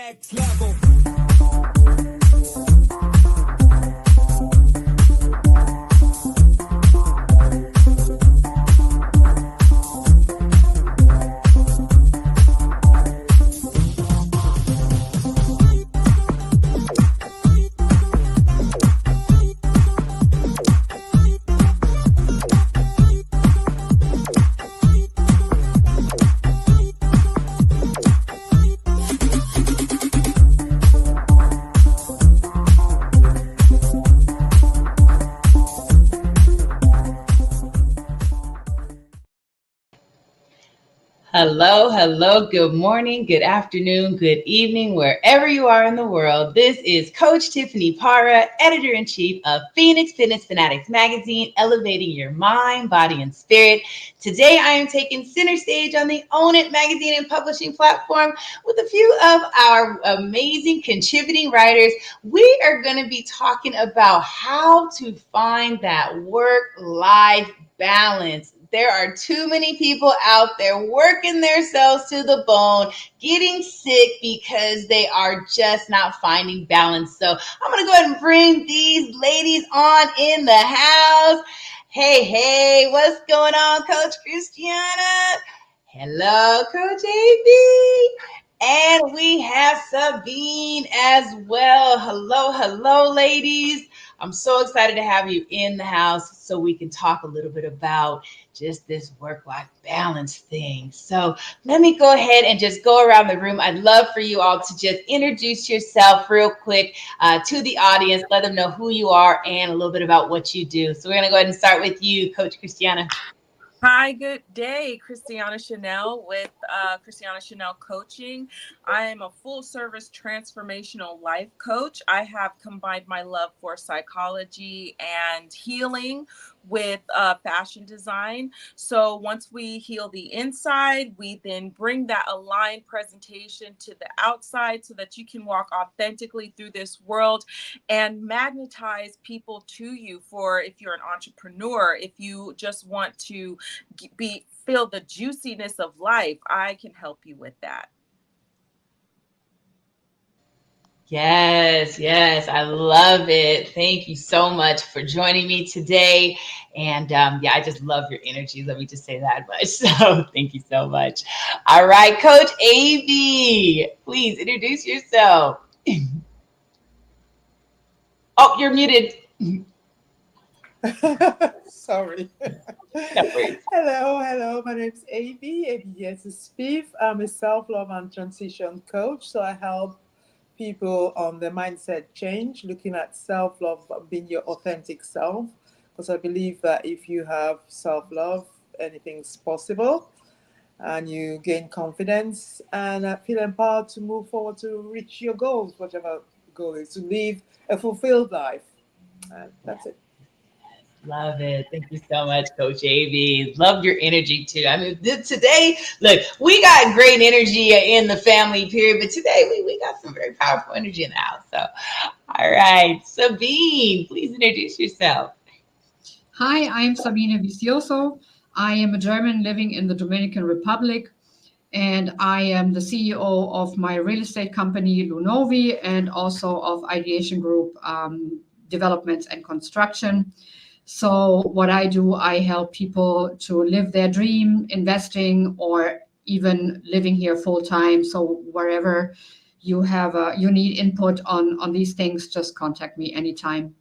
Next level. Hello, hello, good morning, good afternoon, good evening, wherever you are in the world. This is Coach Tiffany Parra, Editor-in-Chief of Phoenix Fitness Fanatics Magazine, elevating your mind, body, and spirit. Today, I am taking center stage on the Own It magazine and publishing platform with a few of our amazing contributing writers. We are going to be talking about how to find that work-life balance. There are too many people out there working themselves to the bone, getting sick because they are just not finding balance. So I'm going to go ahead and bring these ladies on in the house. Hey, what's going on, Coach Christiana? Hello, Coach AB. And we have Sabine as well. Hello, ladies. I'm so excited to have you in the house so we can talk a little bit about just this work-life balance thing. So let me go ahead and just go around the room. I'd love for you all to just introduce yourself real quick to the audience. Let them know who you are and a little bit about what you do. So we're going to go ahead and start with you, Coach Christiana. Hi, good day. Christiana Chanel with Christiana Chanel Coaching. I am a full service transformational life coach. I have combined my love for psychology and healing with fashion design. So once we heal the inside, we then bring that aligned presentation to the outside so that you can walk authentically through this world and magnetize people to you. For if you're an entrepreneur, if you just want to feel the juiciness of life, I can help you with that. Yes, I love it. Thank you so much for joining me today. And I just love your energy. Let me just say that much. So thank you so much. All right, Coach AB, please introduce yourself. Oh, you're muted. Sorry. No worries. Hello. My name's AB is Spiv. I'm a self-love and transition coach. So I help people on the mindset change, looking at self-love, being your authentic self. Because I believe that if you have self-love, anything's possible. And you gain confidence and feel empowered to move forward to reach your goals, whatever goal is, to live a fulfilled life. And that's it. Love it. Thank you so much, Coach AB. Love your energy too. I mean, today, look, we got great energy in the family period, but today we got some very powerful energy in the house. So, all right, Sabine, please introduce yourself. Hi, I'm Sabine Vicioso. I am a German living in the Dominican Republic, and I am the CEO of my real estate company, Lunovi, and also of Ideation Group Developments and Construction. So what I do, I help people to live their dream, investing, or even living here full time. So wherever you have you need input on these things, just contact me anytime.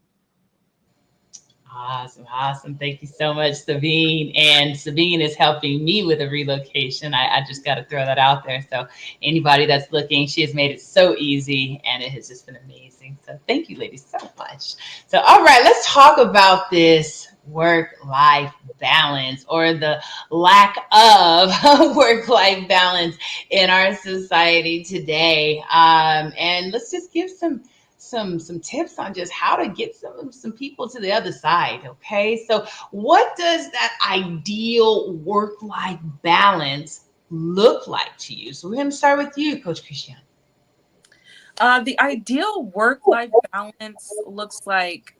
Awesome. Thank you so much, Sabine. And Sabine is helping me with a relocation. I just got to throw that out there. So anybody that's looking, she has made it so easy and it has just been amazing. So thank you, ladies, so much. So, all right, let's talk about this work-life balance or the lack of work-life balance in our society today. And let's just give some tips on just how to get some people to the other side. Okay, so what does that ideal work-life balance look like to you? So we're going to start with you, Coach Christian. The ideal work-life balance looks like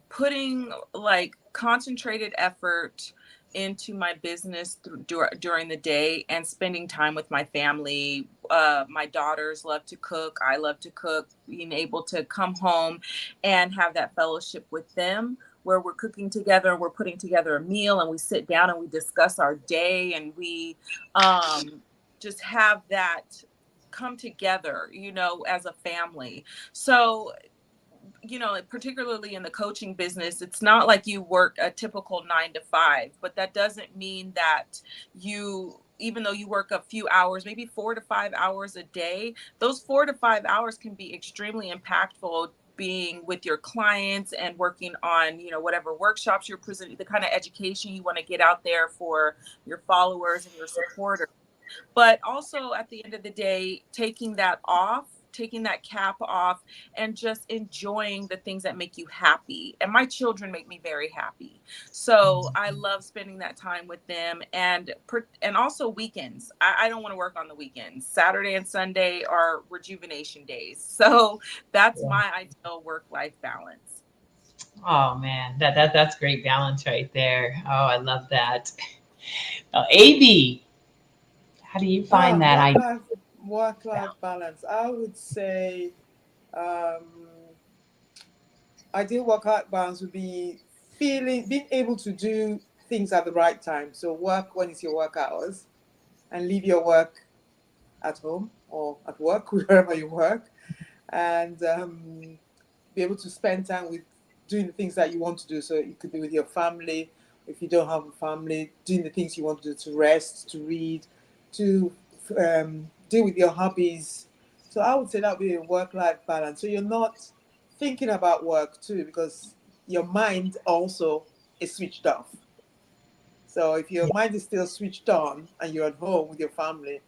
putting like concentrated effort into my business during the day and spending time with my family. My daughters love to cook. I love to cook. Being able to come home and have that fellowship with them, where we're cooking together and we're putting together a meal and we sit down and we discuss our day and we just have that come together, as a family. So, particularly in the coaching business, it's not like you work a typical 9 to 5, but that doesn't mean that even though you work a few hours, maybe 4 to 5 hours a day, those 4 to 5 hours can be extremely impactful, being with your clients and working on, whatever workshops you're presenting, the kind of education you want to get out there for your followers and your supporters. But also at the end of the day, taking that cap off and just enjoying the things that make you happy. And my children make me very happy. So I love spending that time with them, and also weekends. I don't want to work on the weekends. Saturday and Sunday are rejuvenation days. So that's Yeah. my ideal work-life balance. Oh man, that's great balance right there. Oh, I love that. AB, how do you find Ah, that? I work-life balance. I would say um, ideal work-life balance would be being able to do things at the right time. So work when it's your work hours, and leave your work at home or at work, wherever you work, and be able to spend time with doing the things that you want to do. So it could be with your family. If you don't have a family, doing the things you want to do, to rest, to read, to deal with your hobbies. So I would say that would be a work-life balance. So you're not thinking about work too, because your mind also is switched off. So if your mind is still switched on and you're at home with your family,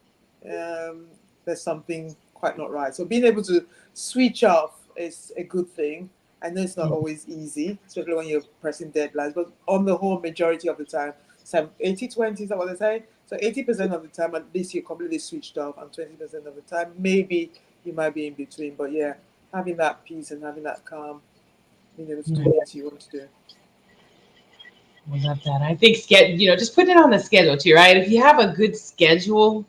um, there's something quite not right. So being able to switch off is a good thing. I know it's not always easy, especially when you're pressing deadlines, but on the whole, majority of the time, some 80/20 is that what they say? So 80% of the time, at least you're completely switched off, and 20% of the time, maybe you might be in between. But yeah, having that peace and having that calm, being able to do things you want to do. I love that. I think just put it on the schedule too, right? If you have a good schedule,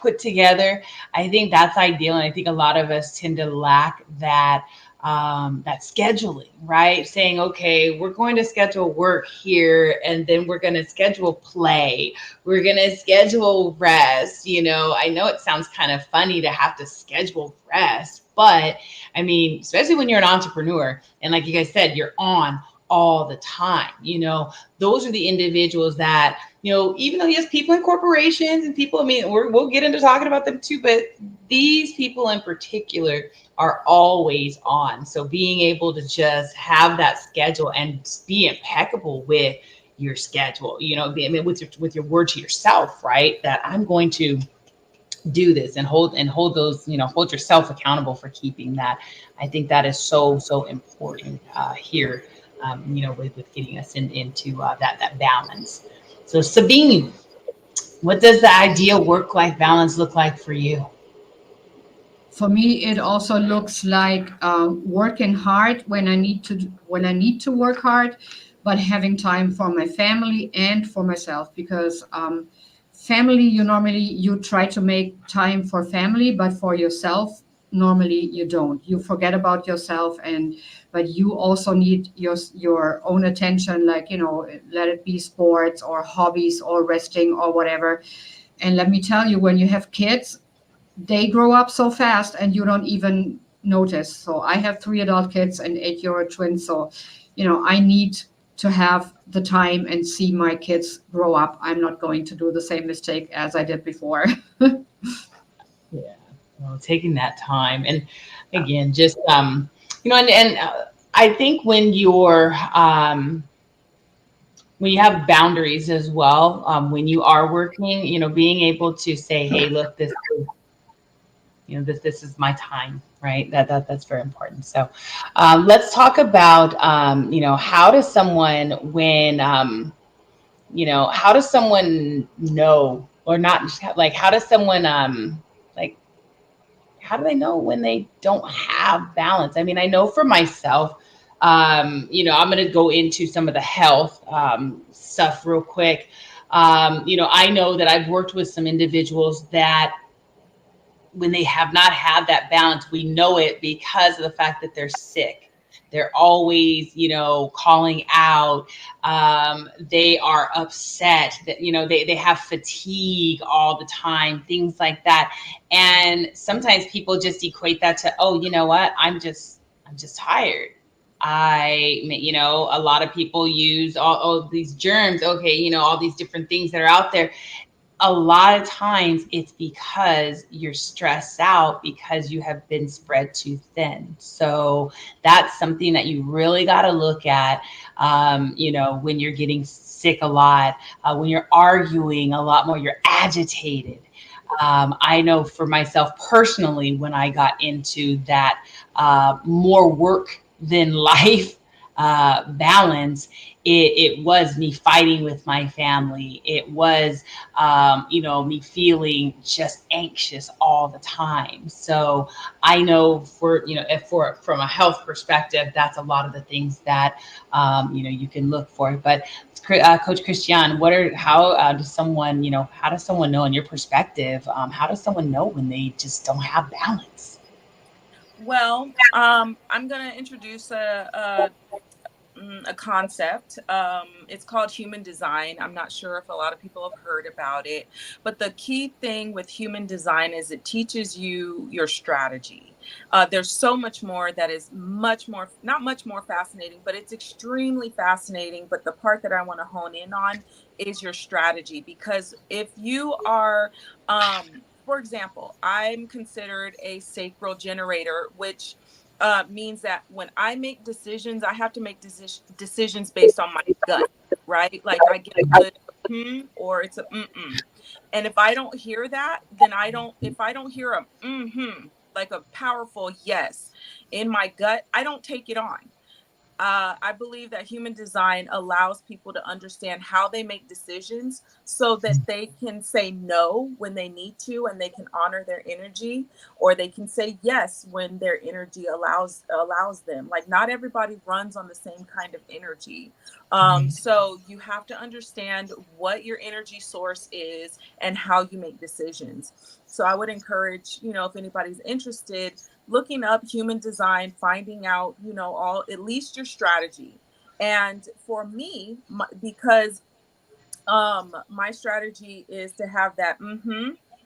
put together, I think that's ideal. And I think a lot of us tend to lack that scheduling, right? Saying, okay, we're going to schedule work here, and then we're going to schedule play. We're going to schedule rest. I know it sounds kind of funny to have to schedule rest, but I mean, especially when you're an entrepreneur, and like you guys said, you're on all the time. Those are the individuals that, even though yes, people in corporations and people, I mean, we'll get into talking about them too, but these people in particular are always on. So being able to just have that schedule and be impeccable with your schedule, with your word to yourself, right? That I'm going to do this, and hold those, hold yourself accountable for keeping that. I think that is so important here, with getting us into that balance. So Sabine, what does the ideal work-life balance look like for you? For me, it also looks like working hard when I need to work hard, but having time for my family and for myself. Because family, you try to make time for family, but for yourself, normally you don't. You forget about yourself, but you also need your own attention. Like, let it be sports or hobbies or resting or whatever. And let me tell you, when you have kids, they grow up so fast and you don't even notice. So I have 3 adult kids and 8-year-old twins. So, I need to have the time and see my kids grow up. I'm not going to do the same mistake as I did before. Yeah, well, taking that time, and again, just and I think when you have boundaries as well, when you are working, being able to say, hey, look, this is my time, right? That's very important. So let's talk about how does someone when how does someone know, or not, like how does someone like how do they know when they don't have balance? I mean, I know for myself, I'm going to go into some of the health stuff real quick. I know that I've worked with some individuals that when they have not had that balance, we know it because of the fact that they're sick. They're always, calling out. They are upset that, they have fatigue all the time, things like that. And sometimes people just equate that to, oh, you know what? I'm just tired. A lot of people use all these germs. Okay. All these different things that are out there. A lot of times it's because you're stressed out because you have been spread too thin. So that's something that you really got to look at, when you're getting sick a lot, when you're arguing a lot more, you're agitated. I know for myself personally, when I got into that more work than life balance, it was me fighting with my family. It was, me feeling just anxious all the time. So I know from a health perspective, that's a lot of the things that, you can look for. But Coach Christian, how does someone know in your perspective, how does someone know when they just don't have balance? Well, I'm going to introduce a concept. It's called human design. I'm not sure if a lot of people have heard about it, but the key thing with human design is it teaches you your strategy. There's so much more that is much more, not much more fascinating, but it's extremely fascinating. But the part that I want to hone in on is your strategy, because if you are, for example, I'm considered a sacral generator, which means that when I make decisions, I have to make decisions based on my gut, right? Like I get a good or it's a mm-mm. And if I don't hear that, then if I don't hear a like a powerful yes in my gut, I don't take it on. I believe that human design allows people to understand how they make decisions so that they can say no when they need to and they can honor their energy, or they can say yes when their energy allows them. Like not everybody runs on the same kind of energy. So you have to understand what your energy source is and how you make decisions. So I would encourage, if anybody's interested, looking up human design, finding out, all at least your strategy. And for me, because my strategy is to have that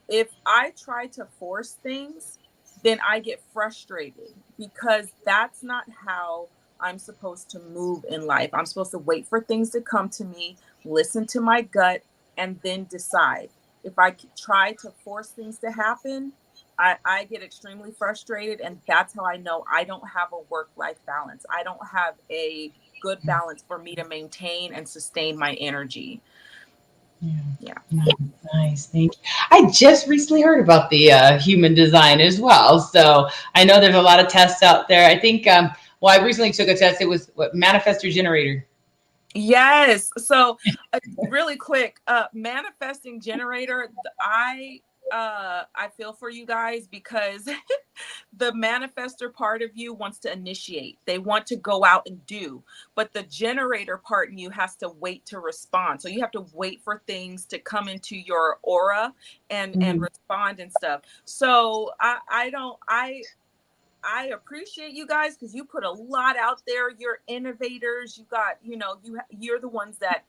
if I try to force things, then I get frustrated, because that's not how I'm supposed to move in life. I'm supposed to wait for things to come to me, listen to my gut, and then decide. If I try to force things to happen, I get extremely frustrated, and that's how I know I don't have a work-life balance. I don't have a good balance for me to maintain and sustain my energy. Yeah. Yeah. Nice. Thank you. I just recently heard about the human design as well. So I know there's a lot of tests out there. I think, I recently took a test. It was what, manifestor generator. Yes. So really quick, manifesting generator, I feel for you guys, because the manifester part of you wants to initiate. They want to go out and do, but the generator part in you has to wait to respond. So you have to wait for things to come into your aura and Mhm. respond and stuff. So I appreciate you guys, because you put a lot out there. You're innovators. You got, you're the ones that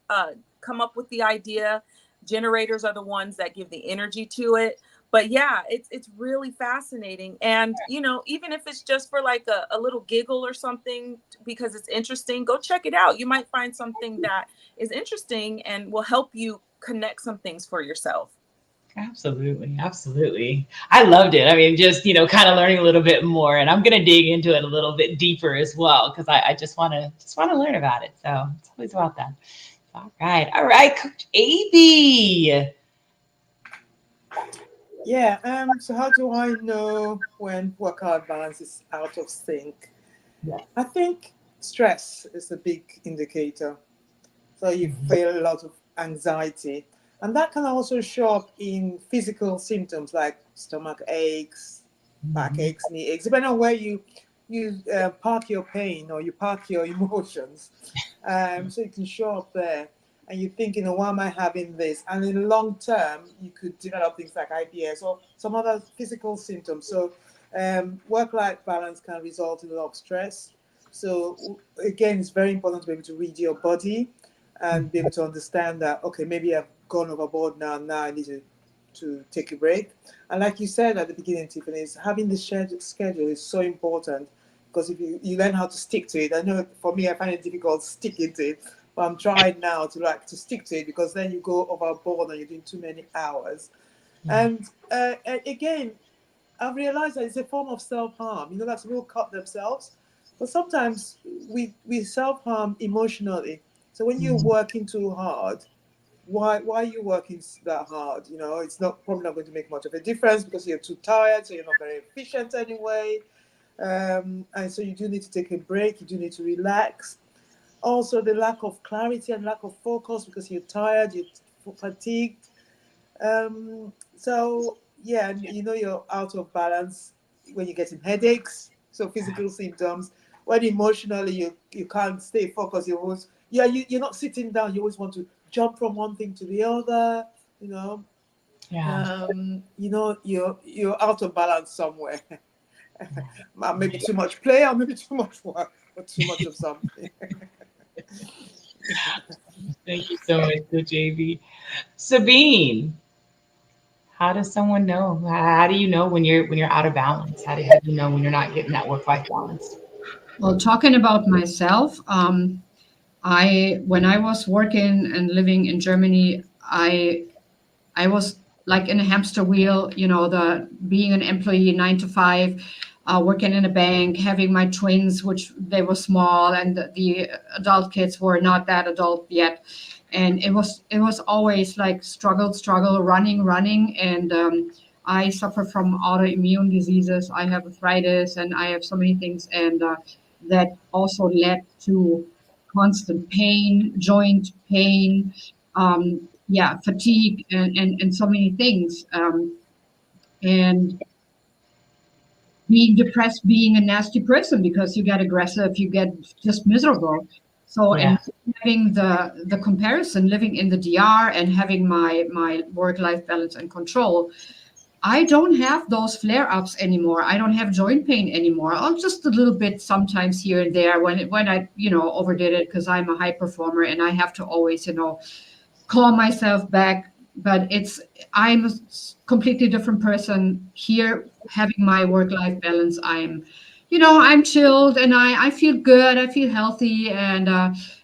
come up with the idea. Generators are the ones that give the energy to it. But yeah, it's really fascinating. And even if it's just for like a little giggle or something, because it's interesting, go check it out. You might find something that is interesting and will help you connect some things for yourself. Absolutely, absolutely. I loved it. I mean, just kind of learning a little bit more, and I'm gonna dig into it a little bit deeper as well because I just want to learn about it. So it's always about that. All right, Coach AB. Yeah, so how do I know when work-life balance is out of sync? Yeah. I think stress is a big indicator. So you feel a lot of anxiety. And that can also show up in physical symptoms like stomach aches, Mhm. backaches, knee aches, depending on where you park your pain or you park your emotions. So it can show up there. and you think, why am I having this? And in long term, you could develop things like IBS or some other physical symptoms. So work-life balance can result in a lot of stress. So again, it's very important to be able to read your body and be able to understand that, okay, maybe I've gone overboard now. Now I need to take a break. And like you said at the beginning, Tiffany, is having the shared schedule is so important, because if you learn how to stick to it. I know for me, I find it difficult sticking to it, but I'm trying now to stick to it, because then you go overboard and you're doing too many hours. Yeah. And again, I've realized that it's a form of self-harm. That people cut themselves, but sometimes we self-harm emotionally. So when you're Mhm. working too hard, why are you working that hard? It's not probably not going to make much of a difference, because you're too tired, so you're not very efficient anyway. And so you do need to take a break. You do need to relax. Also, the lack of clarity and lack of focus, because you're tired, you're fatigued. So yeah, and you're out of balance when you're getting headaches. So physical symptoms. When emotionally you can't stay focused, you're not sitting down. You always want to jump from one thing to the other. You know, Yeah. you're out of balance somewhere. Maybe too much play, or maybe too much work, or too much of something. Thank you so much, Coach JB. Sabine, how does someone know? How do you know when you're out of balance? How do you know when you're not getting that work-life balance? Well, talking about myself, I when I was working and living in Germany, I was like in a hamster wheel, the being an employee 9 to 5, working in a bank, having my twins, which they were small, and the adult kids were not that adult yet. And it was always like struggle, running. And I suffer from autoimmune diseases. I have arthritis and I have so many things. And that also led to constant pain, joint pain, yeah, fatigue, and so many things. And being depressed, being a nasty person, because you get aggressive, you get just miserable. So, Yeah. and having the comparison, living in the DR and having my work life balance and control, I don't have those flare ups anymore. I don't have joint pain anymore. I'll just a little bit sometimes here and there when I overdid it, because I'm a high performer and I have to always claw myself back. But I'm a completely different person here, having my work life balance. I'm chilled, and I feel good, I feel healthy, and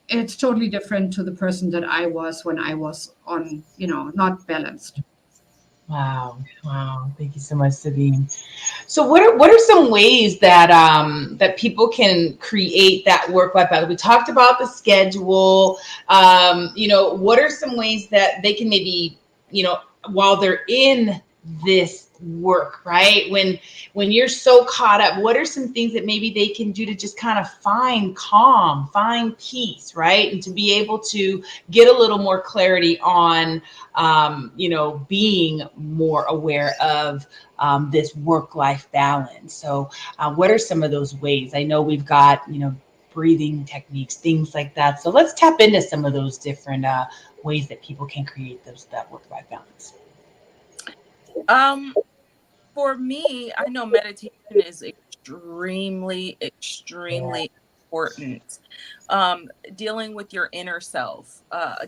it's totally different to the person that I was when I was on, not balanced. Wow. Wow. Thank you so much, Sabine. So what are some ways that people can create that work-life balance? We talked about the schedule. What are some ways that they can maybe, while they're in this work, right? When you're so caught up, what are some things that maybe they can do to just kind of find calm, find peace, right? And to be able to get a little more clarity on being more aware of this work-life balance. So, what are some of those ways? I know we've got, breathing techniques, things like that. So let's tap into some of those different ways that people can create that work-life balance. Um, for me, I know meditation is extremely, Yeah. extremely important. Dealing with your inner self,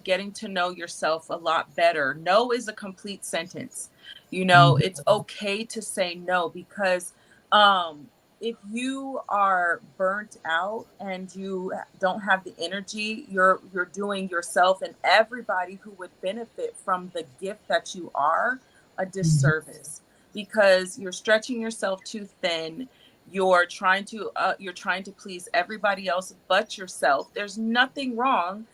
getting to know yourself a lot better. No is a complete sentence. Mhm. It's okay to say no, because um, if you are burnt out and you don't have the energy, you're doing yourself and everybody who would benefit from the gift that you are a Mhm. disservice, because you're stretching yourself too thin. You're trying to please everybody else but yourself. There's nothing wrong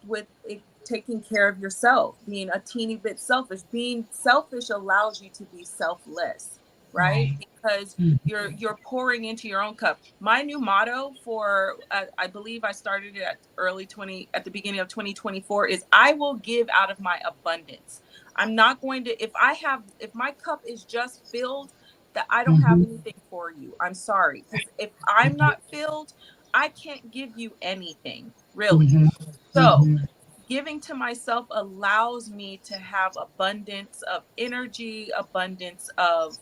with it, taking care of yourself, being a teeny bit selfish. Being selfish allows you to be selfless, right? Right. Because Mhm. you're pouring into your own cup. My new motto for I believe I started it at the beginning of 2024 is, I will give out of my abundance. I'm not going to, if my cup is just filled, that I don't have Mhm. anything for you. I'm sorry. Because if I'm not filled, I can't give you anything, really. Mhm. So Mhm. giving to myself allows me to have abundance of energy, abundance of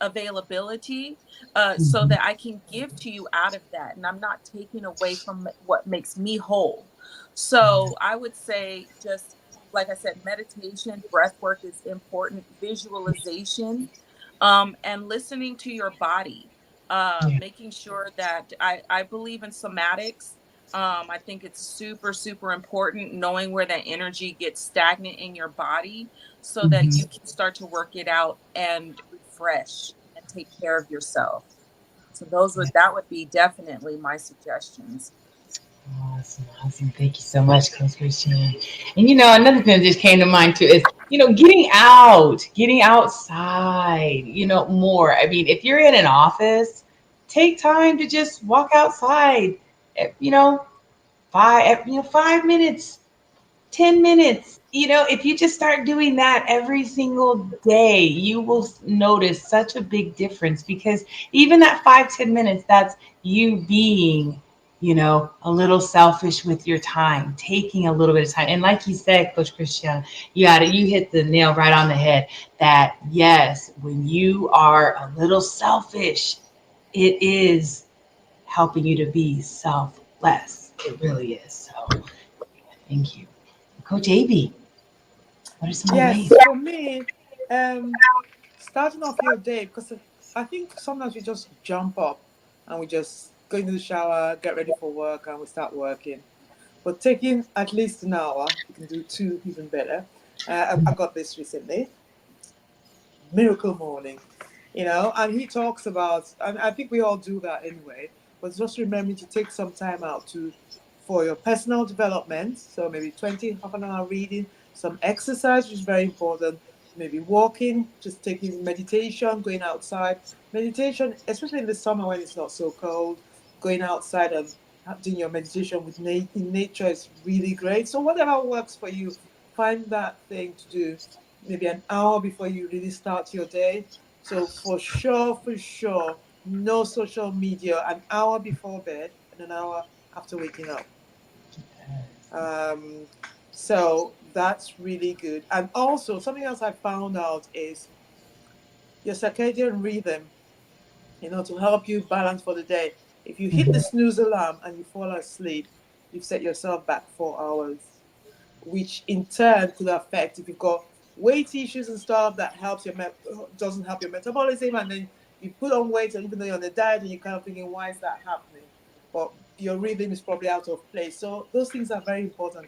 availability, so Mhm. that I can give to you out of that, and I'm not taking away from what makes me whole. So I would say, just like I said, meditation, breath work is important, visualization, and listening to your body, Yeah. making sure that I believe in somatics. I think it's super, super important knowing where that energy gets stagnant in your body so that Mhm. you can start to work it out and refresh and take care of yourself. So that would be definitely my suggestions. Awesome, awesome. Thank you so much, Coach Christian. And another thing that just came to mind too is, getting out, getting outside, more. I mean, if you're in an office, take time to just walk outside. 5 minutes, 10 minutes. If you just start doing that every single day, you will notice such a big difference, because even that 5, 10 minutes, that's you being, a little selfish with your time, taking a little bit of time. And like you said, Coach Christian, you hit the nail right on the head, that yes, when you are a little selfish, it is helping you to be selfless. It really is. So thank you. Coach AB, what are some more ways? Yes, for me, um, starting off your day, because I think sometimes we just jump up and we just go into the shower, get ready for work, and we start working. But taking at least an hour, you can do two, even better. I got this recently, Miracle Morning, and he talks about, and I think we all do that anyway, but just remembering to take some time out for your personal development. So maybe 20, half an hour reading, some exercise, which is very important, maybe walking, just taking meditation, going outside. Meditation, especially in the summer when it's not so cold, going outside and doing your meditation in nature is really great. So whatever works for you, find that thing to do maybe an hour before you really start your day. So for sure, no social media an hour before bed and an hour after waking up. Um, so that's really good. And also something else I found out is your circadian rhythm, to help you balance for the day. If you hit the Mhm. snooze alarm and you fall asleep, you've set yourself back 4 hours, which in turn could affect if you've got weight issues and stuff that doesn't help your metabolism, and then you put on weight, and even though you're on a diet, and you're kind of thinking, why is that happening? But your rhythm is probably out of place. So those things are very important.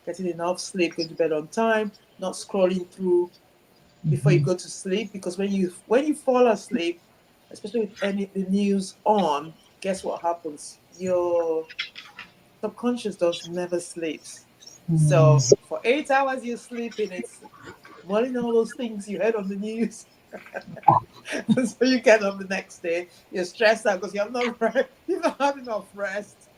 Getting enough sleep, going to bed on time, not scrolling through before you Mhm. go to sleep, because when you fall asleep, especially with any the news on, guess what happens? Your subconscious does never sleeps. Mhm. So for 8 hours you're sleeping, it's mulling all those things you heard on the news. So you get up the next day, you're stressed out because you've not had enough rest.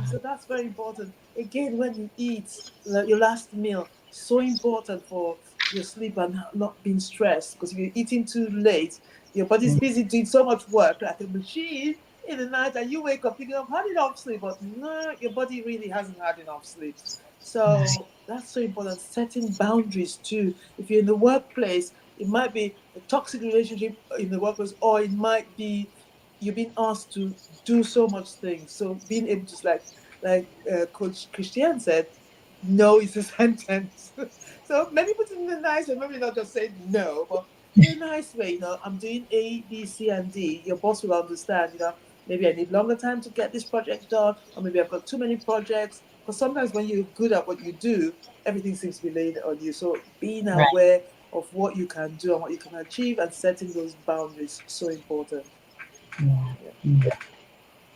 So that's very important. Again, when you eat, like your last meal, so important for your sleep and not being stressed. Because if you're eating too late, your body's busy doing so much work like a machine in the night, and you wake up thinking, I've had enough sleep, but no, your body really hasn't had enough sleep. Right. So that's so important. Setting boundaries too. If you're in the workplace, it might be a toxic relationship in the workplace, or it might be you're being asked to do so much things. So being able to, like Coach Christian said, no is a sentence. So maybe put it in a nice way, maybe not just say no, but in a nice way. I'm doing A, B, C, and D. Your boss will understand. Maybe I need longer time to get this project done, or maybe I've got too many projects. Because sometimes when you're good at what you do, everything seems to be laid on you. So being Right. aware of what you can do and what you can achieve and setting those boundaries, so important. Yeah. Yeah.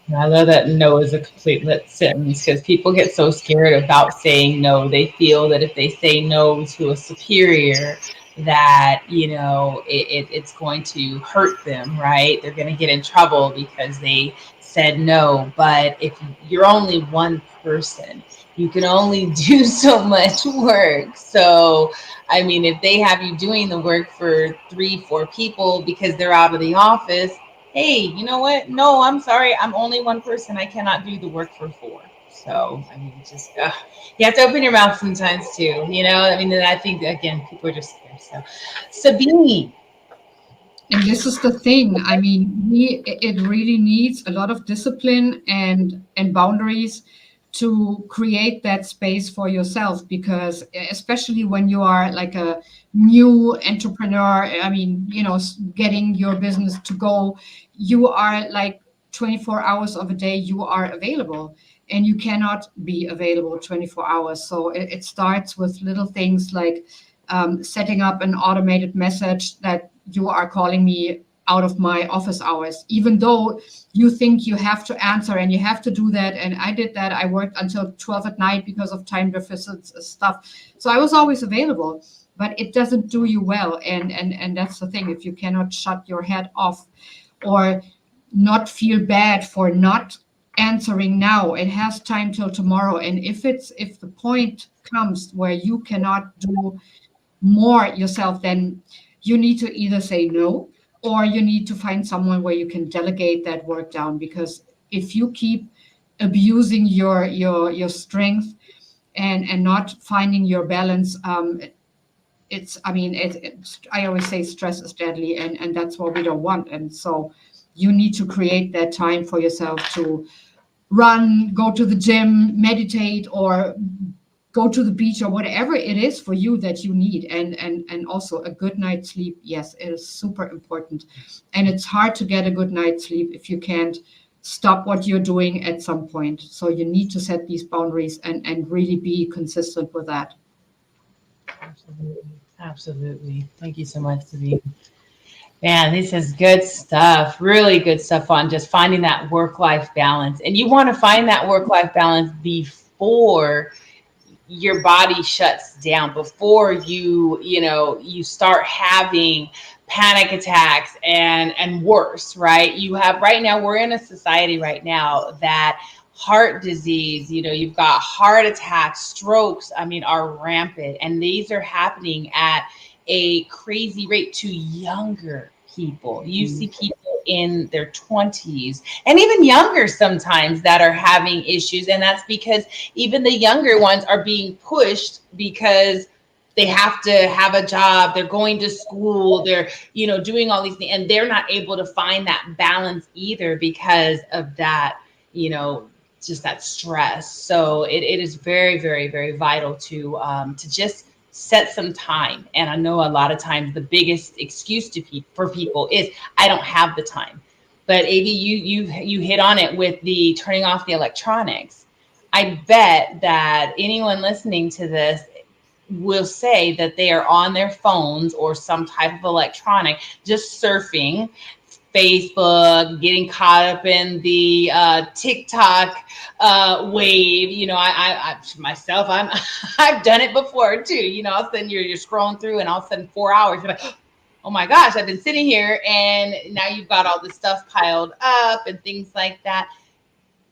Yeah. I love that no is a complete lit sentence, because people get so scared about saying no. They feel that if they say no to a superior, that it's going to hurt them, right? They're going to get in trouble because they said no. But if you're only one person, you can only do so much work. So I mean, if they have you doing the work for 3, 4 people because they're out of the office, hey, you know what? No, I'm sorry. I'm only one person. I cannot do the work for 4. So, I mean, just you have to open your mouth sometimes too. I mean, and I think again, people are just scared. So, Sabine, And this is the thing. I mean, it really needs a lot of discipline and boundaries to create that space for yourself, because especially when you are like a new entrepreneur, I mean, getting your business to go, you are like 24 hours of a day you are available, and you cannot be available 24 hours. So it starts with little things like setting up an automated message that you are calling me out of my office hours, even though you think you have to answer and you have to do that. And I did that. I worked until 12 at night because of time deficits stuff. So I was always available, but it doesn't do you well. And that's the thing. If you cannot shut your head off or not feel bad for not answering now, it has time till tomorrow. And if the point comes where you cannot do more yourself, then you need to either say no, or you need to find someone where you can delegate that work down. Because if you keep abusing your strength and not finding your balance, it's I mean I always say stress is deadly, and that's what we don't want. And so you need to create that time for yourself to run, go to the gym, meditate, or go to the beach, or whatever it is for you that you need. And also a good night's sleep, yes, it is super important. And it's hard to get a good night's sleep if you can't stop what you're doing at some point. So you need to set these boundaries and really be consistent with that. absolutely, absolutely. Thank you so much, Sabine. Man, this is good stuff. Really good stuff on just finding that work-life balance. And you want to find that work-life balance before your body shuts down, before you start having panic attacks and worse, right? You have right now, we're in a society right now that heart disease, you've got heart attacks, strokes, I mean, are rampant, and these are happening at a crazy rate to younger people. You see people in their 20s and even younger sometimes that are having issues, and that's because even the younger ones are being pushed because they have to have a job, they're going to school, they're doing all these things, and they're not able to find that balance either because of that, you know just that stress. So it is very, very, very vital to just set some time. And I know a lot of times the biggest excuse for people is I don't have the time. But Avi, you hit on it with the turning off the electronics. I bet that anyone listening to this will say that they are on their phones or some type of electronic, just surfing Facebook, getting caught up in the TikTok wave. I myself, I've done it before too. All of a sudden you're scrolling through, and all of a sudden 4 hours, you're like, oh my gosh, I've been sitting here, and now you've got all this stuff piled up and things like that.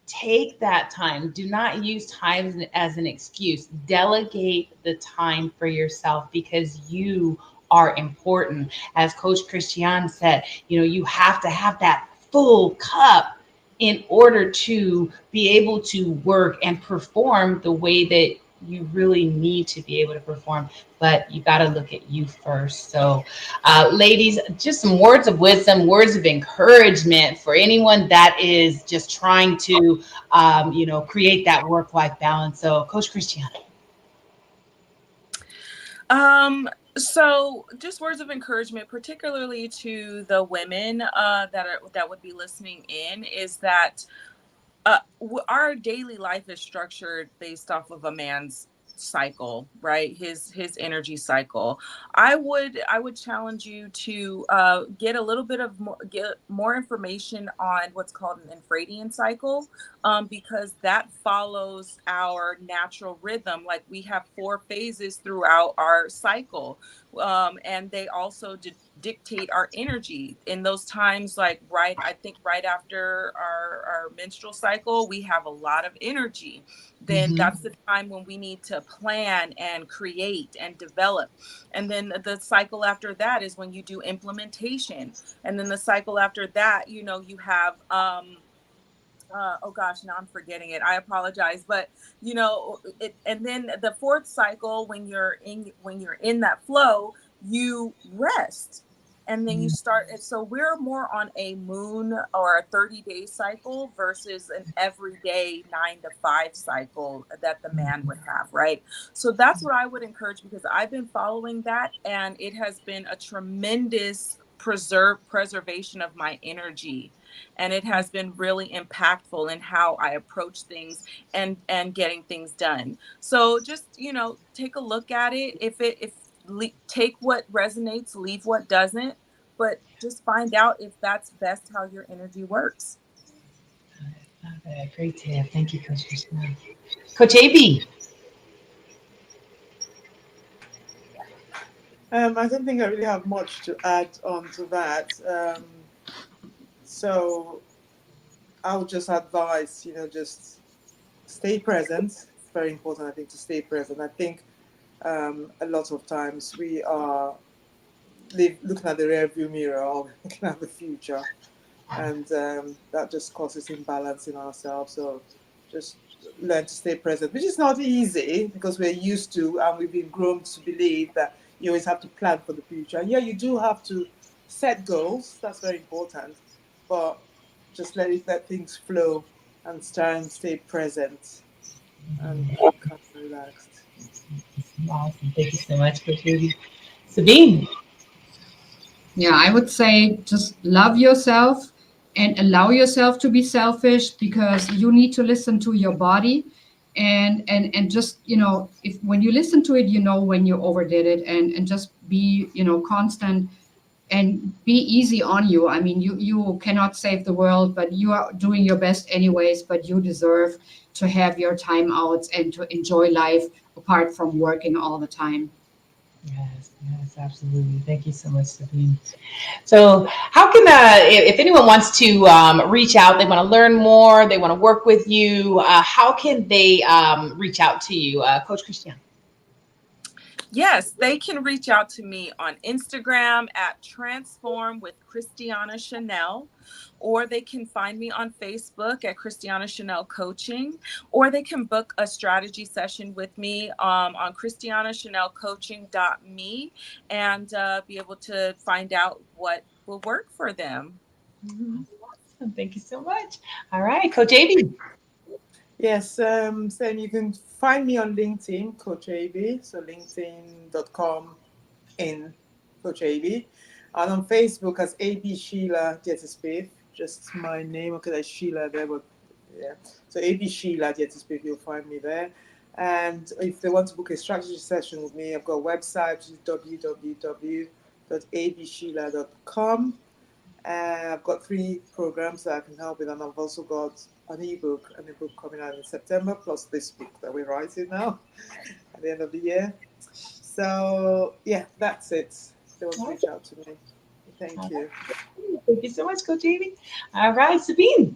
Take that time. Do not use time as an excuse. Delegate the time for yourself because you are important. As Coach Christian said, you have to have that full cup in order to be able to work and perform the way that you really need to be able to perform. But you got to look at you first. So, ladies, just some words of wisdom, words of encouragement for anyone that is just trying to create that work-life balance. So, Coach Christiana. So just words of encouragement, particularly to the women that would be listening in, is that our daily life is structured based off of a man's cycle, right? His energy cycle. I would challenge you to get a little bit of get more information on what's called an infradian cycle, because that follows our natural rhythm. Like, we have 4 phases throughout our cycle, and they also dictate our energy in those times. Like, I think right after our menstrual cycle, we have a lot of energy. Then Mm-hmm. that's the time when we need to plan and create and develop. And then the cycle after that is when you do implementation. And then the cycle after that, you have Oh gosh, now I'm forgetting it. I apologize, but and then the fourth cycle, when you're in that flow, you rest, and then you start. So we're more on a moon or a 30-day cycle versus an everyday 9 to 5 cycle that the man would have, right? So that's what I would encourage, because I've been following that, and it has been a tremendous preservation of my energy, and it has been really impactful in how I approach things and getting things done. So just, take a look at it. Take what resonates, leave what doesn't, but just find out if that's best how your energy works. Love it. Great tip. Thank you, Coach Christina. Coach AB. I don't think I really have much to add on to that. So I would just advise, just stay present. It's very important, I think, to stay present. I think a lot of times we are looking at the rearview mirror or looking at the future, and that just causes imbalance in ourselves. So just learn to stay present, which is not easy because we're used to and we've been grown to believe that you always have to plan for the future. And yeah, you do have to set goals. That's very important, but just let things flow and try and stay present and be kind of relaxed. Awesome. Thank you so much, Coach AB. Sabine. Yeah, I would say just love yourself and allow yourself to be selfish, because you need to listen to your body, and just, if when you listen to it, when you overdid it, and just be, constant, and be easy on you. I mean, you cannot save the world, but you are doing your best anyways, but you deserve to have your time outs and to enjoy life apart from working all the time. Yes, yes, absolutely. Thank you so much, Sabine. So, how can if anyone wants to reach out, they want to learn more, they want to work with you, how can they reach out to you, Coach Christian? Yes, they can reach out to me on Instagram at Transform with Christiana Chanel, or they can find me on Facebook at Christiana Chanel Coaching, or they can book a strategy session with me on ChristianaChanelCoaching.me, and be able to find out what will work for them. Mhm. Awesome. Thank you so much. All right, Coach AB. Yes, so you can find me on LinkedIn, Coach AB, so linkedin.com in Coach AB, and on Facebook as AB Sheila Dieterspieth, just my name, okay, there's Sheila there, but yeah, so AB Sheila Dieterspieth, you'll find me there. And if they want to book a strategy session with me, I've got a website, which is www.absheila.com. I've got 3 programs that I can help with, and I've also got an ebook coming out in September, plus this book that we're writing now at the end of the year. So yeah, that's it. They want to reach out to me. Thank you. Thank you so much, Coach Amy. All right, Sabine.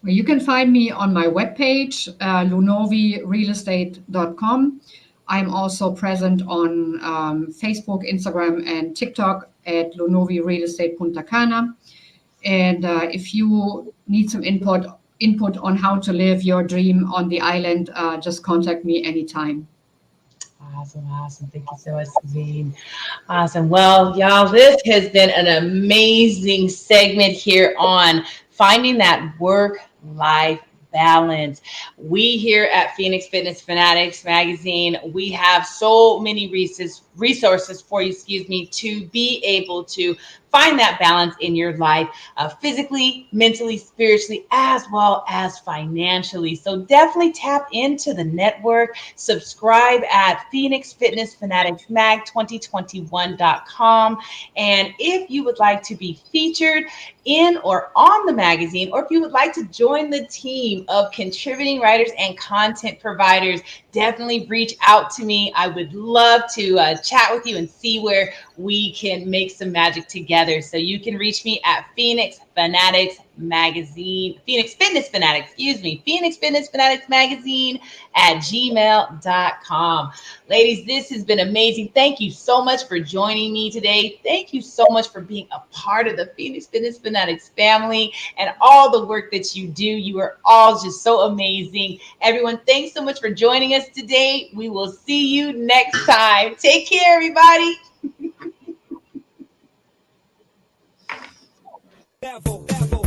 Well, you can find me on my webpage, lunovirealestate.com. I'm also present on Facebook, Instagram, and TikTok at Lunovi Real Estate Punta Cana. And if you need some input on how to live your dream on the island, just contact me anytime. Awesome, awesome. Thank you so much, Sabine. Awesome. Well, y'all, this has been an amazing segment here on finding that work-life balance. We here at Phoenix Fitness Fanatics magazine, we have so many resources for you, to be able to find that balance in your life, physically, mentally, spiritually, as well as financially. So definitely tap into the network. Subscribe at Phoenix Fitness Fanatics Mag 2021.com. And if you would like to be featured in or on the magazine, or if you would like to join the team of contributing writers and content providers, definitely reach out to me. I would love to chat with you and see where we can make some magic together. So you can reach me at Phoenix Fanatics Magazine, Phoenix Fitness Fanatics, excuse me, Phoenix Fitness Fanatics Magazine at gmail.com. Ladies, this has been amazing. Thank you so much for joining me today. Thank you so much for being a part of the Phoenix Fitness Fanatics family and all the work that you do. You are all just so amazing. Everyone, thanks so much for joining us today. We will see you next time. Take care, everybody. Level.